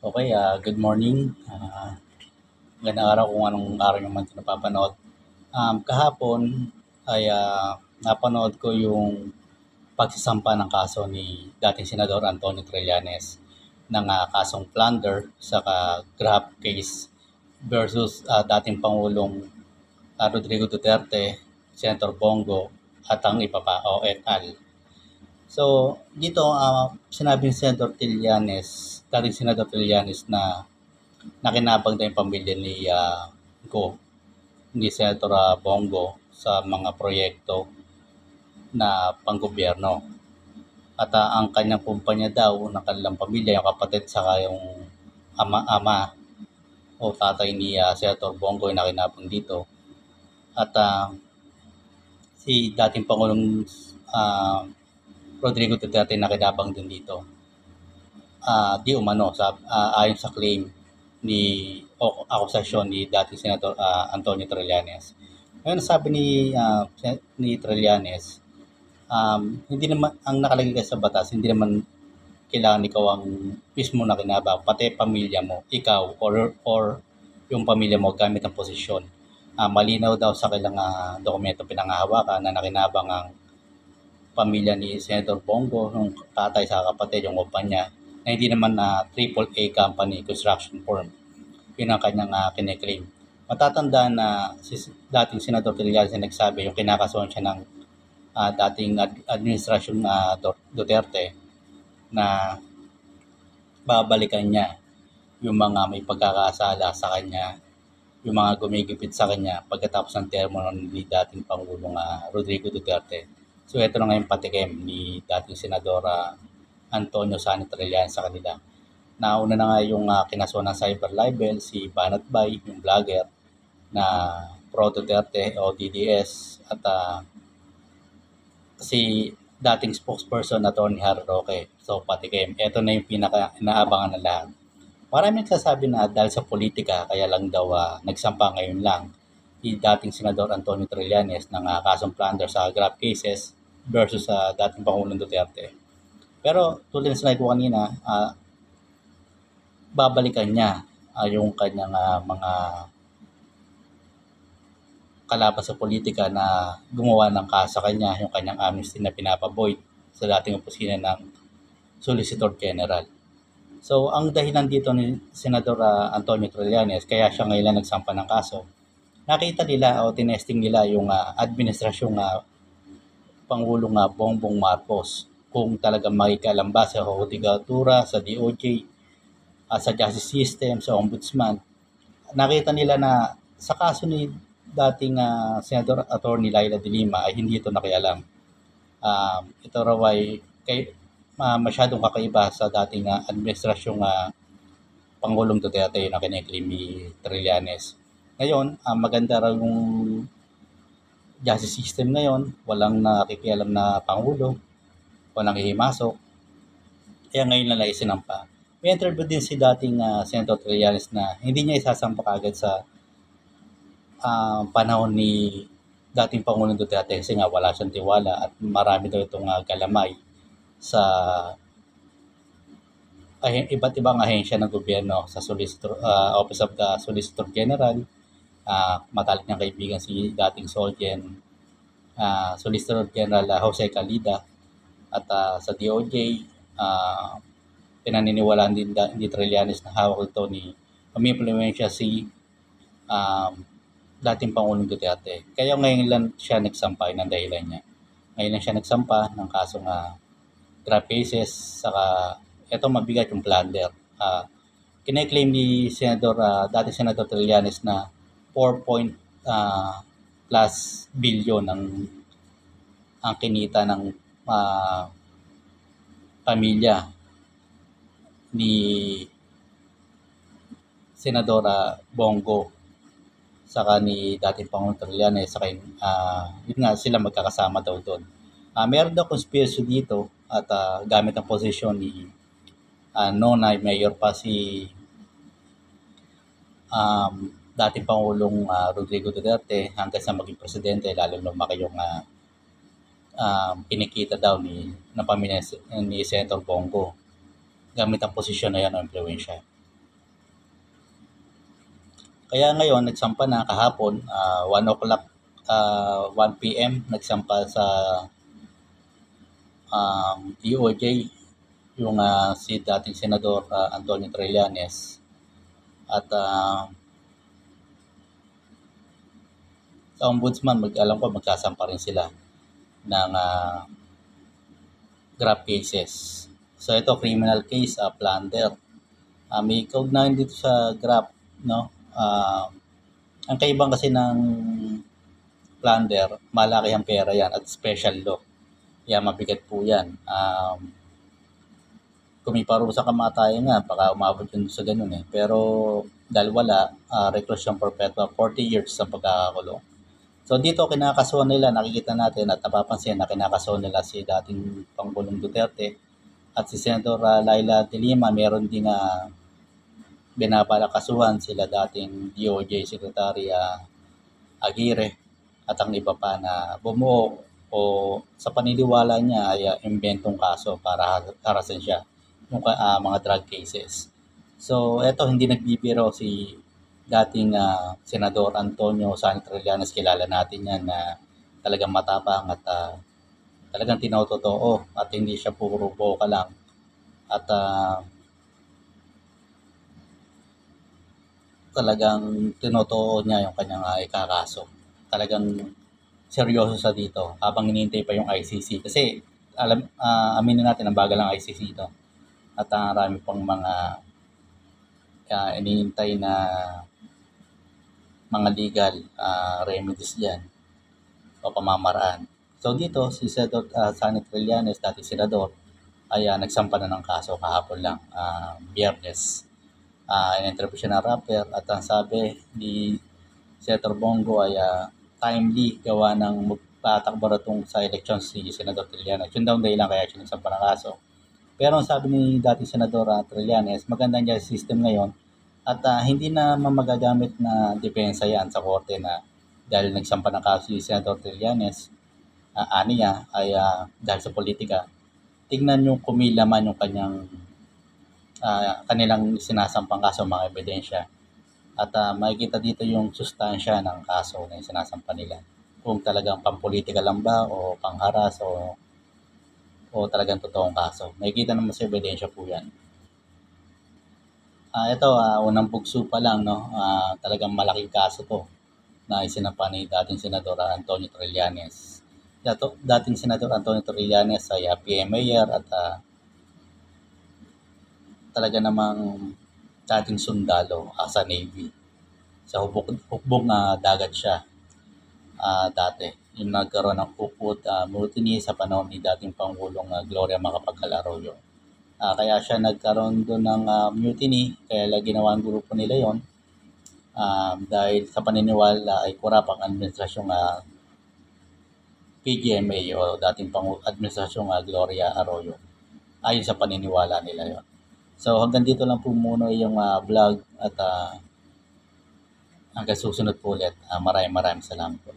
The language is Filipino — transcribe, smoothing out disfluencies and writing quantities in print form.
Okay, good morning. Magandang araw kung anong araw nyo man ito napapanood. Kahapon ay napanood ko yung pagsasampa ng kaso ni dating Senador Antonio Trillanes ng kasong plunder sa graft case versus dating Pangulong Rodrigo Duterte, Senator Bongo at ang iba pa o et al. So, dito sinabi ni Senator Trillanes, dating Senator Trillanes na nakinabang na yung pamilya ni Go, ni Senator Bongo sa mga proyekto na panggobyerno. At ang kanyang kumpanya daw ng kanilang pamilya, yung kapatid saka yung ama o tatay ni Senator Bongo ay nakinabang dito. At si dating Pangulong Rodrigo Duterte nakinabang din dito. Di umano, ayon sa claim ni akusasyon ni dating Senator Antonio Trillanes. Ngayon sabi ni Trillanes, hindi naman ang nakalagay kasi sa batas, hindi naman kailangan ikaw ang mismo na kinabang, pati pamilya mo, ikaw or yung pamilya mo gamit ang posisyon. Malinaw daw sa kailang dokumento pinangahawakan na nakinabang ang pamilya ni Senator Bongo, yung tatay sa kapatid, yung kumpanya, na hindi naman triple A company, construction firm. Yun ang kanyang kiniklaim. Matatandaan na si dating Senator Trillanes na nagsabi yung kinakasuhan siya ng dating administrasyon Duterte na babalikan niya yung mga may pagkakasala sa kanya, yung mga gumigipit sa kanya pagkatapos ng termo ni dating Pangulong Rodrigo Duterte. So ito na ngayon patikim ni dating Senadora Antonio Sani Trillanes sa kanila. Nauna na nga yung kinasuhan ng cyber libel, si Banat Bay, yung vlogger na Pro Duterte o DDS, at si dating spokesperson na Tony Harry Roque. So patikim, ito na yung pinaka-inaabangan na lahat. Maraming nagsasabi na dahil sa politika, kaya lang daw nagsampa ngayon lang si dating Senador Antonio Trillanes ng kasong plunder sa graft cases versus sa dating Pangulong Duterte. Pero tulad ng sinabi ko kanina, babalikan niya yung kanyang mga kalaban sa politika na gumawa ng kaso sa kanya, yung kanyang amnesty na pinapavoid sa dating opisina ng Solicitor General. So, ang dahilan dito ni Senador Antonio Trillanes, kaya siya ngayon nagsampa ng kaso, nakita nila o tinesting nila yung administrasyong Pangulong Bongbong Marcos kung talagang makikialam ba sa Judikatura, sa DOJ, sa justice system, sa ombudsman. Nakita nila na sa kaso ni dating Senator Attorney Laila de Lima ay hindi ito nakialam. Ito raw ay masyadong kakaiba sa dating administrasyong Pangulong Duterte na kiniklaim ni Trillanes. Ngayon, maganda raw yung justice system ngayon, walang nakikialam na Pangulo, walang hihimasok. Kaya ngayon na lang isinampa. May interview din si dating Senator Trillanes na hindi niya isasampa agad sa panahon ni dating Pangulong Duterte kasi nga wala siyang tiwala at marami daw itong galamay sa iba't ibang ahensya ng gobyerno, sa Office of the Solicitor General, matalik niyang kaibigan si dating Solicitor General Jose Calida, at sa DOJ, pinaniniwalaan din ni Trillanes na hawak ito ni pami-impluwensya si dating Pangulong Duterte. Kaya ngayon lang siya nagsampa ng dahilan niya. Ngayon lang siya nagsampa ng kasong graft cases, saka ito mabigat yung plunder. Kine-claim ni dating Senator Trillanes na 4 plus billion ang kinita ng pamilya ni Senadora Bongo saka ni dating Pangulong Trillanes, saka yun nga sila magkakasama daw doon. Meron daw conspiracy dito at gamit ang posisyon ni Nonay Mayor pa si dating Pangulong Rodrigo Duterte hanggang sa maging presidente, lalo lumaki yung kinikita daw ng pamilya ni Senator Bongo gamit ang posisyon na yan o impluwensya. Kaya ngayon, nagsampa na kahapon, 1 o'clock, 1 p.m., nagsampa sa DOJ yung si dating Senador Antonio Trillanes at sa ombudsman, alam ko magsasampa rin sila ng graft cases. So ito, criminal case, plunder. May kaugnayan dito sa graft, no? Ang kaibang kasi ng plunder, malaki ang pera yan at special law. Kaya mabigat po yan. Kung may parusa kamatayan nga, baka umabot yun sa ganun eh. Pero dahil wala, reclusion perpetua, 40 years sa pagkakakulong. So dito kinakasuhan nila, nakikita natin at napapansin na kinakasuhan nila si dating Pangulong Duterte at si Senator Laila de Lima. Meron din binabalakasuhan sila dating DOJ Secretary Aguirre at ang iba pa na bumuo o sa paniniwala niya ay inventong kaso para harasin siya yung mga drug cases. So eto, hindi nagbibiro si dating Senador Antonio Sani Trillanes. Kilala natin yan na talagang matapang at talagang tinotoo at hindi siya puro boka lang at talagang tinotoo niya yung kanyang ikakaso. Talagang seryoso sa dito habang hinihintay pa yung ICC kasi aminin natin ang bagal ng ICC ito at marami pang mga inihintay na mga legal remedies dyan o pamamaraan. So dito, si Senator Sani Trillanes, dating senador, ay nagsampa na ng kaso kahapon lang, Biyernes. In-interview siya ng rapper at ang sabi ni Senator Bongo ay timely gawa ng magpatakbo na sa election si Senator Trillanes. Yun daw dahilan kaya siya nagsampa ng kaso. Pero ang sabi ni dating Senador Trillanes, maganda niya system ngayon at hindi na magagamit na depensa yan sa korte na dahil nagsampa ng kaso si Senator Trillanes, niya ay dahil sa politika. Tingnan yung kumilaman yung kanilang sinasampang kaso, mga ebidensya. At makikita dito yung sustansya ng kaso na sinasampa nila. Kung talagang pampolitika lang ba o pangharas o talagang totoong kaso. Makikita naman sa ebidensya po yan. Ito, unang bugso pa lang, no? Talagang malaking kaso to na isinampa ni dating Senador Antonio Trillanes. Dating Senador Antonio Trillanes ay PMAyer at talaga namang dating sundalo sa Navy. Sa hukbong dagat siya dati. Yung nagkaroon ng Puput mutiny sa panahon ni dating Pangulong Gloria Macapagal Arroyo. Kaya siya nagkaroon doon ng mutiny, kaya ginawa ang grupo nila yon dahil sa paniniwala ay kurap ang administrasyong PGMA o dating administrasyong Gloria Arroyo. Ayon sa paniniwala nila yon. So hanggang dito lang po muna yung vlog at hanggang susunod po ulit. Maraming salamat po.